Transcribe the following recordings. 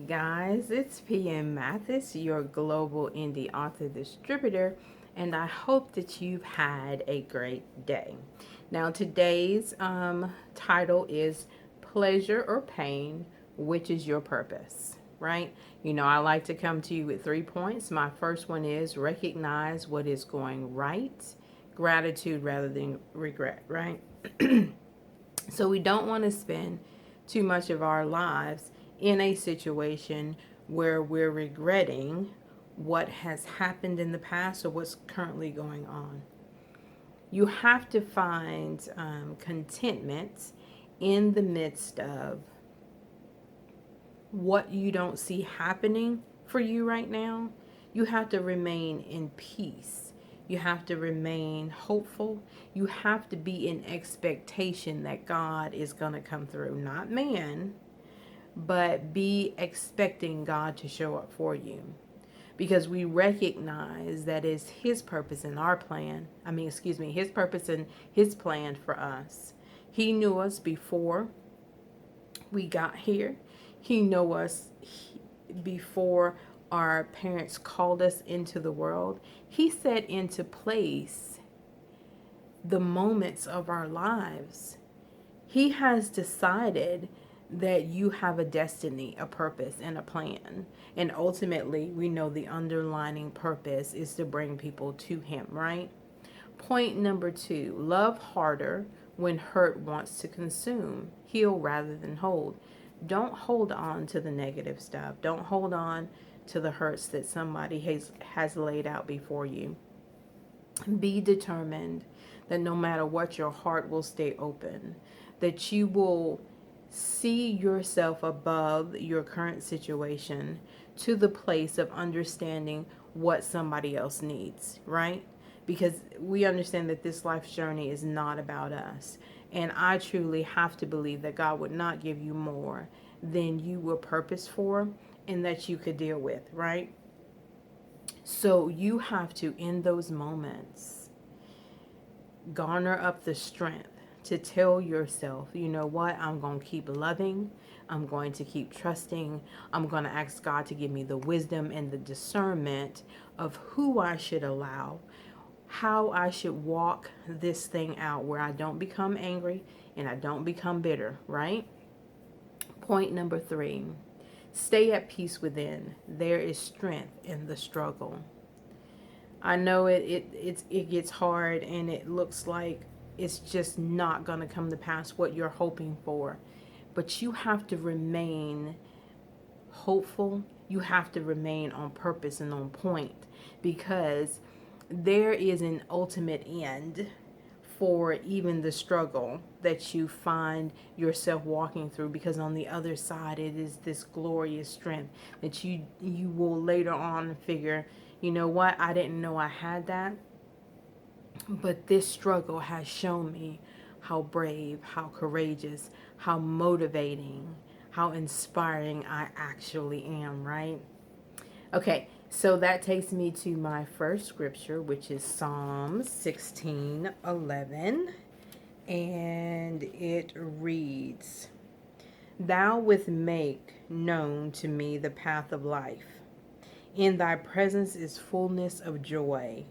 guys, it's PM Mathis, your global indie author distributor, and I hope that you've had a great day. Now, today's title is Pleasure or Pain, which is your purpose, right? You know, I like to come to you with 3 points. My first one is recognize what is going right, gratitude rather than regret, right? So we don't want to spend too much of our lives in a situation where we're regretting what has happened in the past or what's currently going on. You have to find contentment in the midst of what you don't see happening for you right now. You have to remain in peace. You have to remain hopeful. You have to be in expectation that God is going to come through, not man, but be expecting God to show up for you. Because we recognize that is His purpose in our plan. His purpose and His plan for us. He knew us before we got here. He knew us before our parents called us into the world. He set into place the moments of our lives. He has decided that you have a destiny, a purpose, and a plan. And ultimately, we know the underlining purpose is to bring people to Him, right? Point number 2, love harder when hurt wants to consume. Heal rather than hold. Don't hold on to the negative stuff. Don't hold on to the hurts that somebody has laid out before you. Be determined that no matter what, your heart will stay open, that you will see yourself above your current situation to the place of understanding what somebody else needs, right? Because we understand that this life's journey is not about us. And I truly have to believe that God would not give you more than you were purposed for and that you could deal with, right? So you have to, in those moments, garner up the strength to tell yourself, you know what, I'm going to keep loving. I'm going to keep trusting. I'm going to ask God to give me the wisdom and the discernment of who I should allow, how I should walk this thing out where I don't become angry and I don't become bitter, right? Point number 3, stay at peace within. There is strength in the struggle. I know it gets hard and it looks like it's just not going to come to pass what you're hoping for. But you have to remain hopeful. You have to remain on purpose and on point, because there is an ultimate end for even the struggle that you find yourself walking through, because on the other side it is this glorious strength that you will later on figure, you know what, I didn't know I had that, but this struggle has shown me how brave, how courageous, how motivating, how inspiring I actually am, right? Okay, so that takes me to my first scripture, which is Psalms 16:11, and it reads, Thou wilt make known to me the path of life. In thy presence is fullness of joy.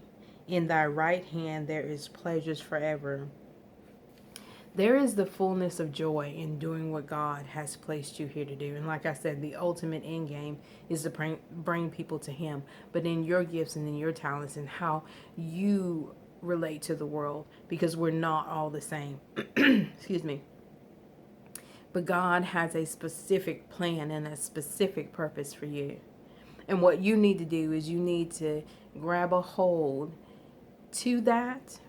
In thy right hand there is pleasures forever. There is the fullness of joy in doing what God has placed you here to do. And like I said, the ultimate end game is to bring people to Him. But in your gifts and in your talents and how you relate to the world, because we're not all the same. Excuse me. But God has a specific plan and a specific purpose for you. And what you need to do is you need to grab a hold to that.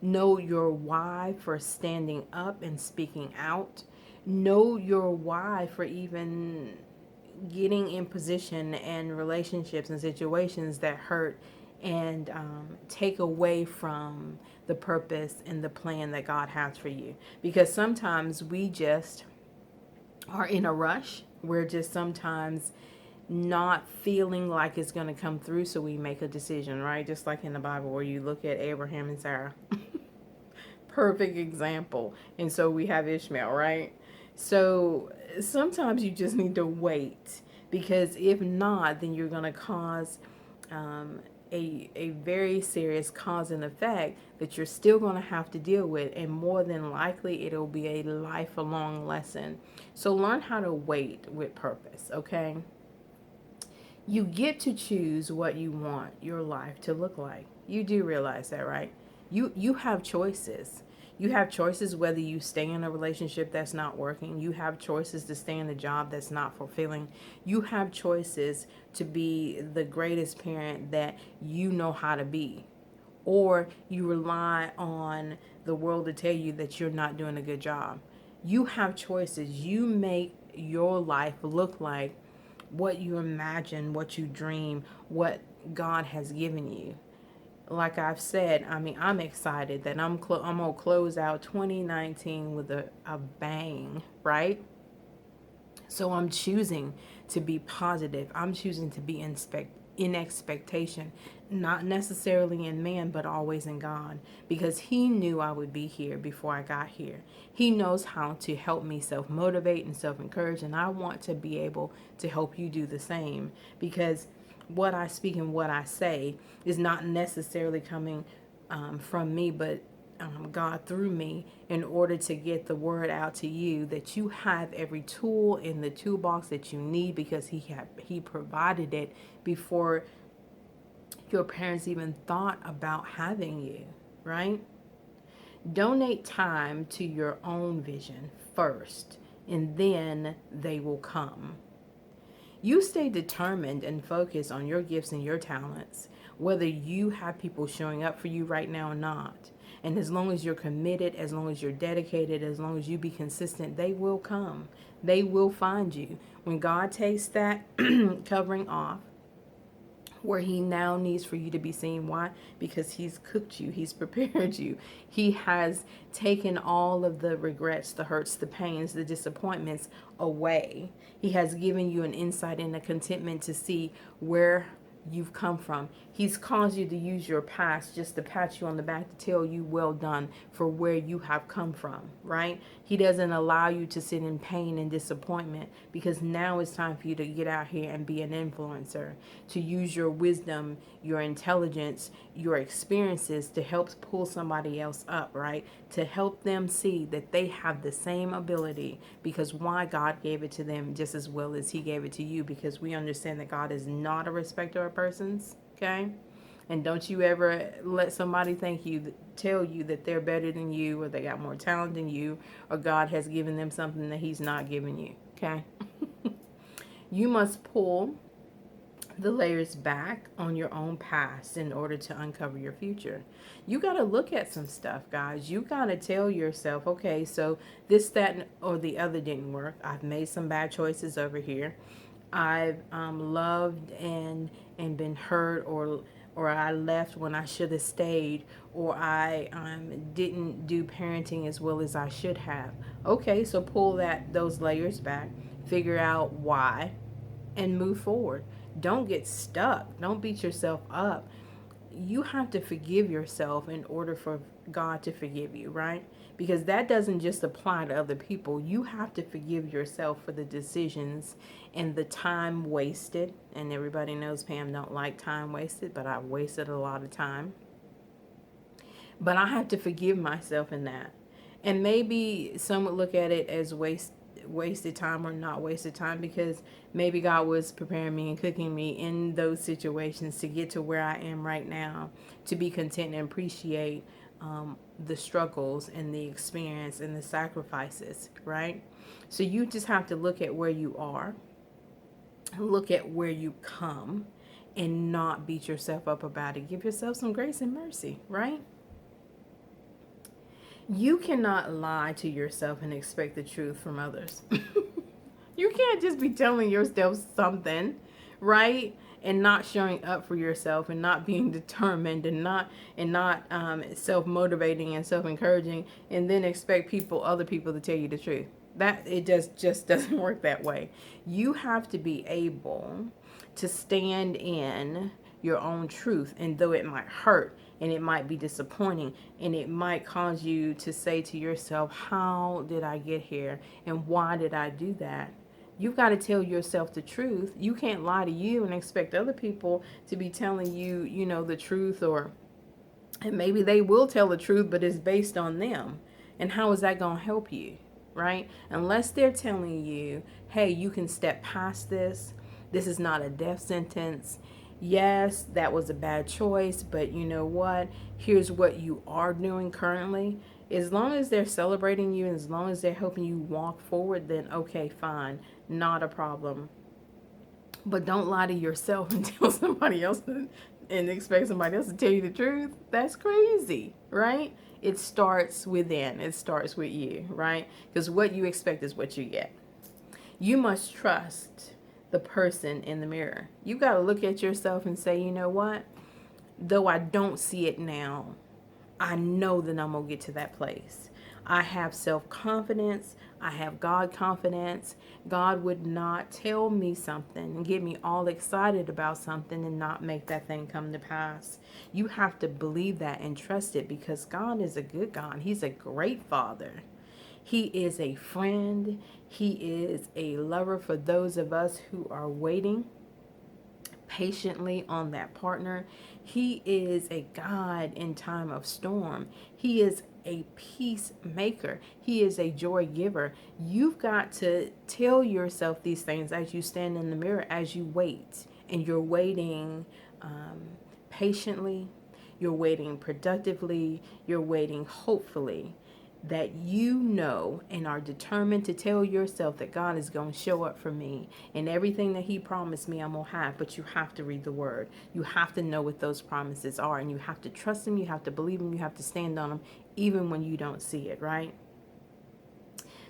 Know your why for standing up and speaking out. Know your why for even getting in position and relationships and situations that hurt and take away from the purpose and the plan that God has for you. Because sometimes we just are in a rush. We're just sometimes not feeling like it's going to come through, so we make a decision, right? Just like in the Bible where you look at Abraham and Sarah. Perfect example. And so we have Ishmael, right? So sometimes you just need to wait, Because if not, then you're going to cause a very serious cause and effect that you're still going to have to deal with, and more than likely it'll be a lifelong lesson. So learn how to wait with purpose, okay? You get to choose what you want your life to look like. You do realize that, right? You have choices. You have choices whether you stay in a relationship that's not working. You have choices to stay in a job that's not fulfilling. You have choices to be the greatest parent that you know how to be. Or you rely on the world to tell you that you're not doing a good job. You have choices. You make your life look like what you imagine, what you dream, what God has given you. Like I've said, I mean, I'm excited that I'm gonna close out 2019 with a bang, right? So I'm choosing to be positive. I'm choosing to be in expectation, not necessarily in man, but always in God, because He knew I would be here before I got here. He knows how to help me self motivate and self encourage, and I want to be able to help you do the same, because what I speak and what I say is not necessarily coming from me, but God through me, in order to get the word out to you that you have every tool in the toolbox that you need, because He provided it before your parents even thought about having you, right? Donate time to your own vision first, and then they will come. You stay determined and focused on your gifts and your talents, whether you have people showing up for you right now or not. And as long as you're committed, as long as you're dedicated, as long as you be consistent, they will come. They will find you. When God takes that covering off, where He now needs for you to be seen. Why? Because He's cooked you. He's prepared you. He has taken all of the regrets, the hurts, the pains, the disappointments away. He has given you an insight and a contentment to see where you've come from. He's caused you to use your past just to pat you on the back to tell you well done for where you have come from, right? He doesn't allow you to sit in pain and disappointment, because now it's time for you to get out here and be an influencer, to use your wisdom, your intelligence, your experiences to help pull somebody else up, right? To help them see that they have the same ability, because why? God gave it to them just as well as He gave it to you, because we understand that God is not a respecter of persons, okay? And don't you ever let somebody tell you that they're better than you, or they got more talent than you, or God has given them something that He's not giving you, okay? You must pull the layers back on your own past in order to uncover your future. You got to look at some stuff, guys. You got to tell yourself, okay, so this, that, or the other didn't work. I've made some bad choices over here. I've loved and been hurt, or I left when I should have stayed, or I didn't do parenting as well as I should have. Okay, so pull those layers back, figure out why, and move forward. Don't get stuck. Don't beat yourself up. You have to forgive yourself in order for God to forgive you, right? Because that doesn't just apply to other people. You have to forgive yourself for the decisions and the time wasted. And everybody knows Pam don't like time wasted, but I wasted a lot of time. But I have to forgive myself in that. And maybe some would look at it as wasted time or not wasted time, because maybe God was preparing me and cooking me in those situations to get to where I am right now, to be content and appreciate the struggles and the experience and the sacrifices, right? So you just have to look at where you are, look at where you come, and not beat yourself up about it. Give yourself some grace and mercy, right? You cannot lie to yourself and expect the truth from others. You can't just be telling yourself something, right? And not showing up for yourself, and not being determined, and not self motivating and self encouraging, and then expect other people to tell you the truth. That it just doesn't work that way. You have to be able to stand in your own truth, and though it might hurt, and it might be disappointing, and it might cause you to say to yourself, how did I get here, and why did I do that? You've got to tell yourself the truth. You can't lie to you and expect other people to be telling you, the truth, and maybe they will tell the truth, but it's based on them. And how is that going to help you, right? Unless they're telling you, hey, you can step past this. This is not a death sentence. Yes, that was a bad choice, but you know what? Here's what you are doing currently. As long as they're celebrating you and as long as they're helping you walk forward, then okay, fine, not a problem. But don't lie to yourself and tell somebody else and expect somebody else to tell you the truth. That's crazy, right? It starts within. It starts with you, right? Because what you expect is what you get. You must trust the person in the mirror. You got to look at yourself and say, you know what? Though I don't see it now, I know that I'm going to get to that place. I have self-confidence. I have God confidence. God would not tell me something and get me all excited about something and not make that thing come to pass. You have to believe that and trust it, because God is a good God. He's a great Father. He is a friend. He is a lover for those of us who are waiting patiently on that partner. He is a God in time of storm. He is a peacemaker. He is a joy giver. You've got to tell yourself these things as you stand in the mirror, as you wait. And you're waiting patiently, you're waiting productively, you're waiting hopefully, that you know and are determined to tell yourself that God is going to show up for me and everything that he promised me I'm going to have. But you have to read the word. You have to know what those promises are, and you have to trust them. You have to believe them. You have to stand on them even when you don't see it, right?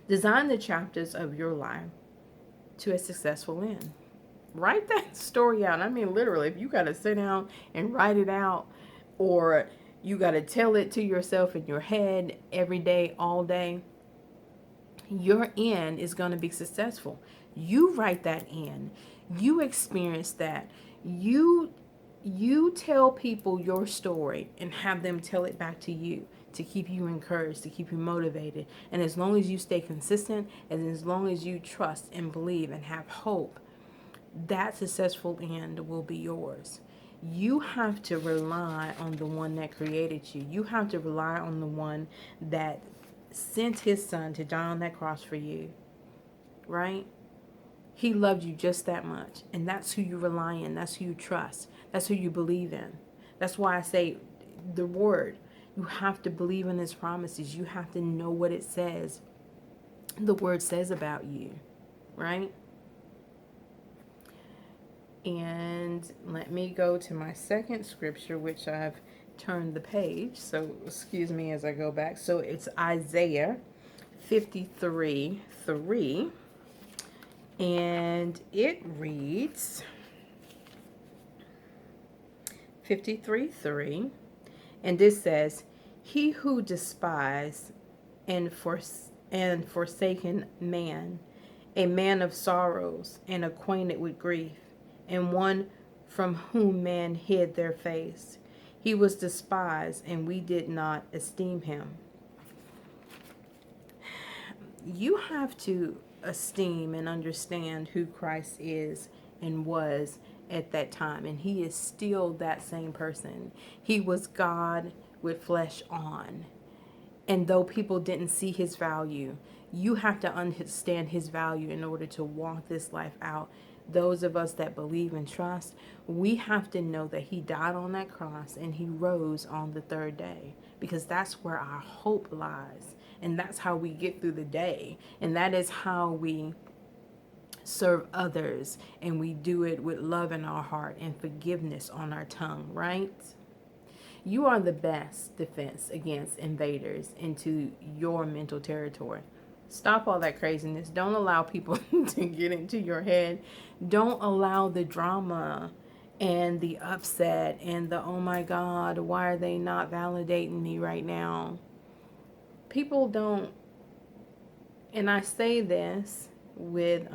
Design the chapters of your life to a successful end. Write that story out. I mean, literally, if you got to sit down and write it out, or you got to tell it to yourself in your head every day, all day, your end is going to be successful. You write that in. You experience that. You tell people your story and have them tell it back to you to keep you encouraged, to keep you motivated. And as long as you stay consistent, and as long as you trust and believe and have hope, that successful end will be yours. You have to rely on the one that created you. You have to rely on the one that sent his son to die on that cross for you, right? He loved you just that much. And that's who you rely on. That's who you trust. That's who you believe in. That's why I say the word. You have to believe in his promises. You have to know what it says. The word says about you, right? And let me go to my second scripture, which I've turned the page. So excuse me as I go back. So it's Isaiah 53:3. And it reads 53:3. And this says, he who despised and forsaken man, a man of sorrows and acquainted with grief, and one from whom man hid their face. He was despised, and we did not esteem him. You have to esteem and understand who Christ is and was at that time. And he is still that same person. He was God with flesh on. And though people didn't see his value, you have to understand his value in order to walk this life out. Those of us that believe and trust, we have to know that he died on that cross and he rose on the third day, because that's where our hope lies. And that's how we get through the day. And that is how we serve others. And we do it with love in our heart and forgiveness on our tongue, right? You are the best defense against invaders into your mental territory. Stop all that craziness. Don't allow people to get into your head. Don't allow the drama and the upset and the, oh my God, why are they not validating me right now? People don't, and I say this with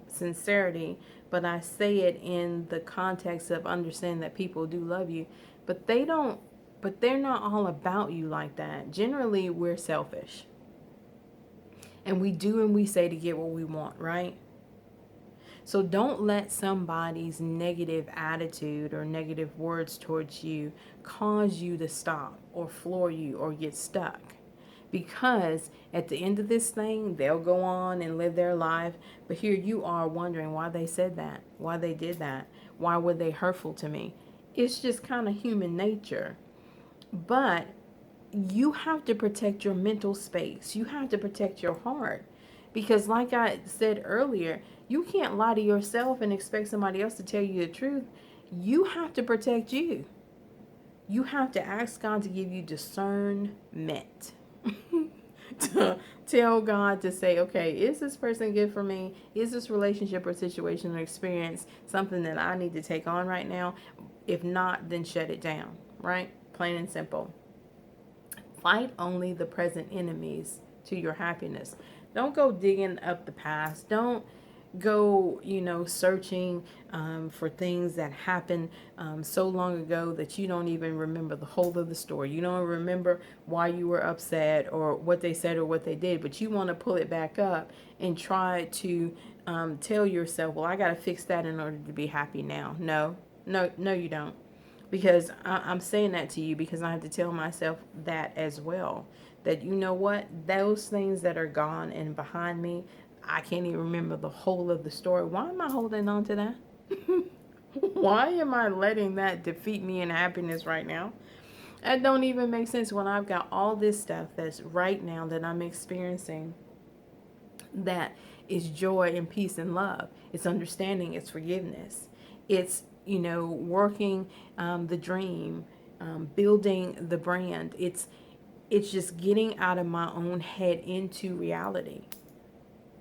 sincerity, but I say it in the context of understanding that people do love you, but they're not all about you like that. Generally, we're selfish. And we do and we say to get what we want, right? So don't let somebody's negative attitude or negative words towards you cause you to stop or floor you or get stuck. Because at the end of this thing, they'll go on and live their life. But here you are wondering why they said that, why they did that, why were they hurtful to me. It's just kind of human nature. But you have to protect your mental space. You have to protect your heart. Because, like I said earlier, you can't lie to yourself and expect somebody else to tell you the truth. You have to protect you. You have to ask God to give you discernment. To tell God to say, okay, is this person good for me? Is this relationship or situation or experience something that I need to take on right now? If not, then shut it down, right? Plain and simple. Fight only the present enemies to your happiness. Don't go digging up the past. Don't go, searching for things that happened so long ago that you don't even remember the whole of the story. You don't remember why you were upset or what they said or what they did, but you want to pull it back up and try to tell yourself, well, I got to fix that in order to be happy now. No, you don't. Because I'm saying that to you because I have to tell myself that as well. That you know what? Those things that are gone and behind me, I can't even remember the whole of the story. Why am I holding on to that? Why am I letting that defeat me in happiness right now? That don't even make sense when I've got all this stuff that's right now that I'm experiencing that is joy and peace and love. It's understanding, it's forgiveness. It's, working the dream, building the brand. It's just getting out of my own head into reality,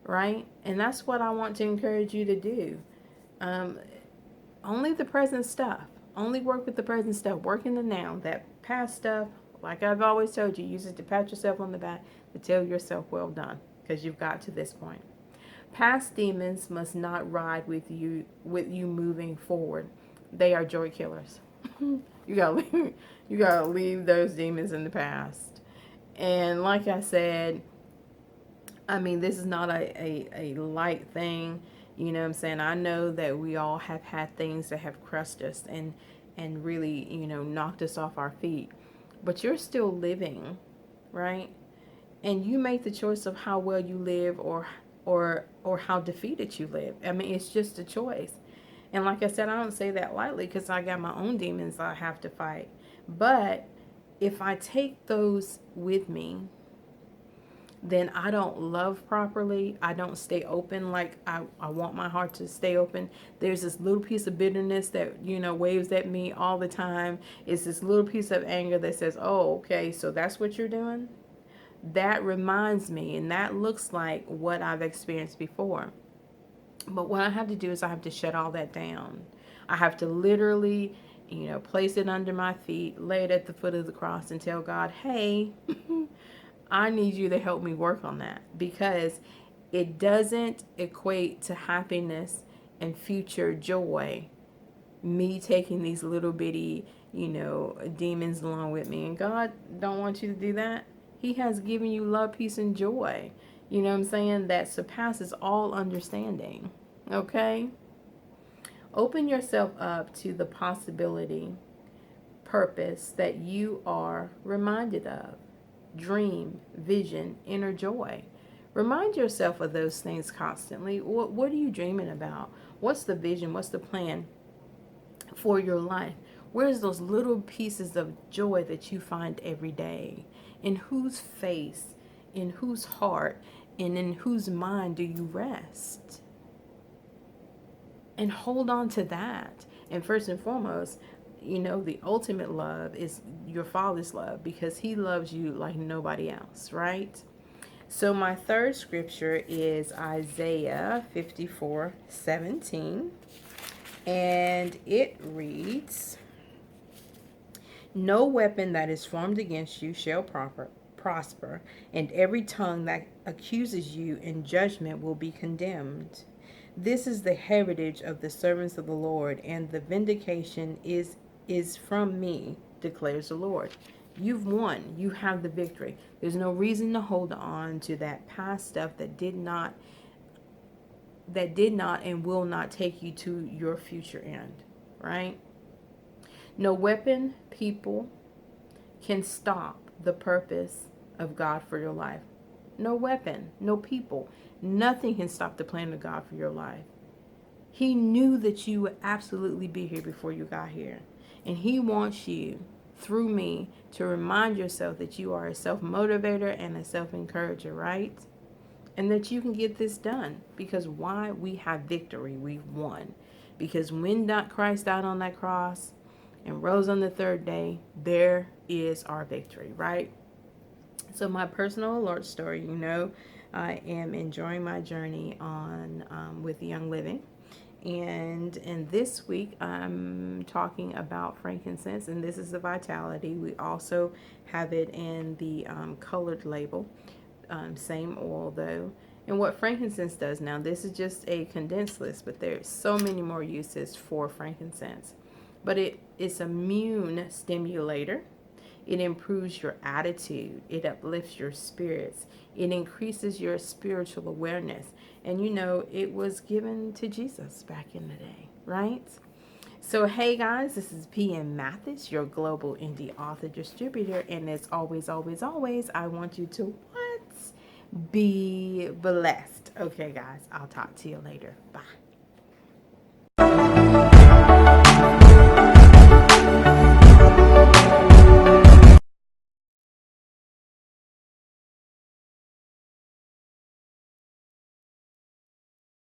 right? And that's what I want to encourage you to do. Only the present stuff. Only work with the present stuff. Work in the now. That past stuff, like I've always told you, use it to pat yourself on the back, to tell yourself well done, because you've got to this point. Past demons must not ride with you moving forward. They are joy killers. You gotta leave those demons in the past. And like I said, I mean, this is not a light thing. You know what I'm saying? I know that we all have had things that have crushed us and really, knocked us off our feet. But you're still living, right? And you make the choice of how well you live or how defeated you live. I mean, it's just a choice. And like I said, I don't say that lightly because I got my own demons I have to fight. But if I take those with me, then I don't love properly. I don't stay open like I want my heart to stay open. There's this little piece of bitterness that, waves at me all the time. It's this little piece of anger that says, oh, okay, so that's what you're doing? That reminds me, and that looks like what I've experienced before. But what I have to do is I have to shut all that down. I have to literally, place it under my feet, lay it at the foot of the cross and tell God, hey, I need you to help me work on that, because it doesn't equate to happiness and future joy, me taking these little bitty, demons along with me. And God don't want you to do that. He has given you love, peace, and joy. You know what I'm saying? That surpasses all understanding. Okay? Open yourself up to the possibility, purpose that you are reminded of. Dream, vision, inner joy. Remind yourself of those things constantly. What are you dreaming about? What's the vision? What's the plan for your life? Where's those little pieces of joy that you find every day? In whose face, in whose heart, and in whose mind do you rest? And hold on to that. And first and foremost, the ultimate love is your Father's love, because He loves you like nobody else, right? So my third scripture is Isaiah 54:17. And it reads, no weapon that is formed against you shall prosper, and every tongue that accuses you in judgment will be condemned. This is the heritage of the servants of the Lord, and the vindication is from me, declares the Lord. You've won. You have the victory. There's no reason to hold on to that past stuff that did not that did not and will not take you to your future end, right? No weapon, people, can stop the purpose of God for your life. No weapon, no people, nothing can stop the plan of God for your life. He knew that you would absolutely be here before you got here. And He wants you, through me, to remind yourself that you are a self-motivator and a self-encourager, right? And that you can get this done. Because why? We have victory. We've won. Because when Christ died on that cross and rose on the third day, there is our victory, right? So my personal alert story, I am enjoying my journey on with Young Living. And in this week, I'm talking about frankincense, and this is the Vitality. We also have it in the colored label, same oil though. And what frankincense does now, this is just a condensed list, but there's so many more uses for frankincense. But it's immune stimulator. It improves your attitude. It uplifts your spirits. It increases your spiritual awareness. And it was given to Jesus back in the day, right? So, hey guys, this is PM Mathis, your global indie author distributor. And as always, always, always, I want you to what? Be blessed. Okay, guys, I'll talk to you later. Bye.